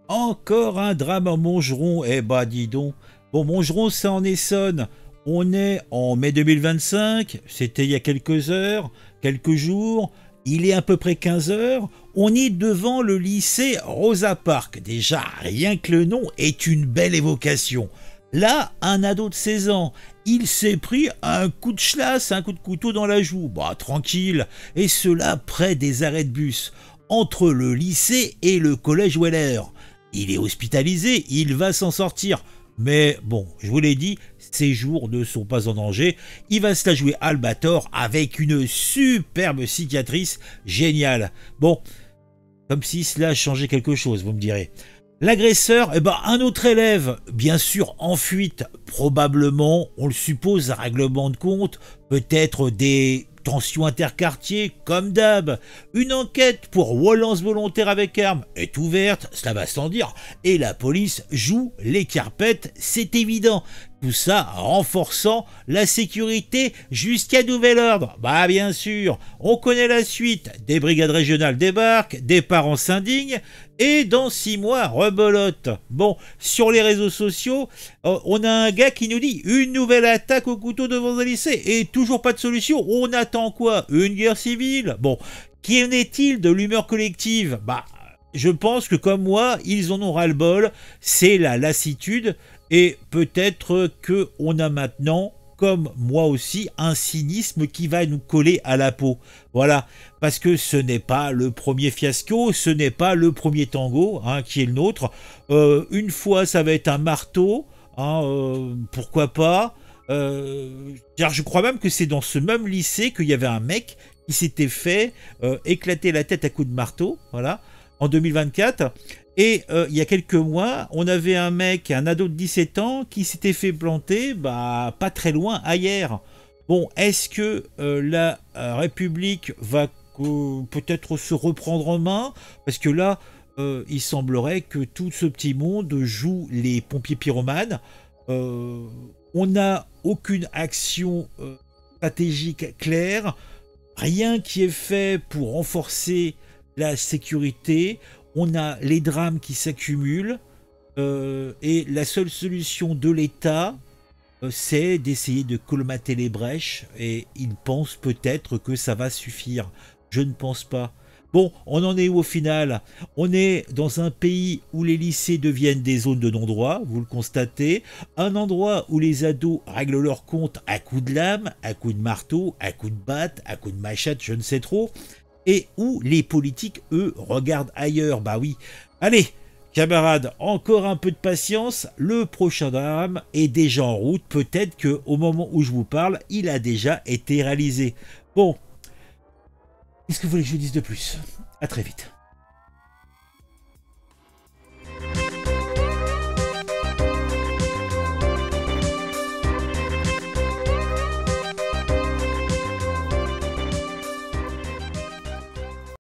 Encore un drame à Montgeron, eh bah dis donc. Bon, Montgeron, ça en Essonne. On est en mai 2025, c'était il y a quelques heures, quelques jours. Il est à peu près 15 heures. On est devant le lycée Rosa Parks. Déjà, rien que le nom est une belle évocation. Là, un ado de 16 ans, il s'est pris un coup de schlass, un coup de couteau dans la joue. Bah, tranquille. Et cela près des arrêts de bus, entre le lycée et le collège Weller. Il est hospitalisé, il va s'en sortir. Mais bon, je vous l'ai dit, ses jours ne sont pas en danger. Il va se la jouer Albator avec une superbe cicatrice géniale. Bon, comme si cela changeait quelque chose, vous me direz. L'agresseur, eh ben, un autre élève, bien sûr en fuite, probablement, on le suppose, un règlement de compte, peut-être des tensions interquartiers, comme d'hab. Une enquête pour violence volontaire avec arme est ouverte, cela va sans dire, et la police joue les carpettes, c'est évident. Tout ça renforçant la sécurité jusqu'à nouvel ordre. Bah bien sûr, on connaît la suite. Des brigades régionales débarquent, des parents s'indignent, et dans 6 mois, rebolote. Bon, sur les réseaux sociaux, on a un gars qui nous dit une nouvelle attaque au couteau devant un lycée, et toujours pas de solution. On attend quoi? Une guerre civile? Bon, qu'en est-il de l'humeur collective? Bah, je pense que comme moi, ils en ont ras-le-bol, c'est la lassitude, et peut-être qu'on a maintenant, comme moi aussi, un cynisme qui va nous coller à la peau. Voilà, parce que ce n'est pas le premier fiasco, ce n'est pas le premier tango hein, qui est le nôtre. Une fois, ça va être un marteau, hein, pourquoi pas. Je crois même que c'est dans ce même lycée qu'il y avait un mec qui s'était fait éclater la tête à coups de marteau, voilà, en 2024. Et il y a quelques mois, on avait un mec, un ado de 17 ans, qui s'était fait planter, bah, pas très loin, ailleurs. Bon, est-ce que la République va peut-être se reprendre en main? Parce que là, il semblerait que tout ce petit monde joue les pompiers pyromanes. On n'a aucune action stratégique claire, rien qui est fait pour renforcer la sécurité. On a les drames qui s'accumulent et la seule solution de l'État, c'est d'essayer de colmater les brèches et ils pensent peut-être que ça va suffire. Je ne pense pas. Bon, on en est où au final? On est dans un pays où les lycées deviennent des zones de non-droit, vous le constatez, un endroit où les ados règlent leur compte à coups de lame, à coups de marteau, à coups de batte, à coups de machette, je ne sais trop, et où les politiques, eux, regardent ailleurs. Bah oui. Allez, camarades, encore un peu de patience, le prochain drame est déjà en route, peut-être qu'au moment où je vous parle, il a déjà été réalisé. Bon, qu'est-ce que vous voulez que je vous dise de plus? À très vite.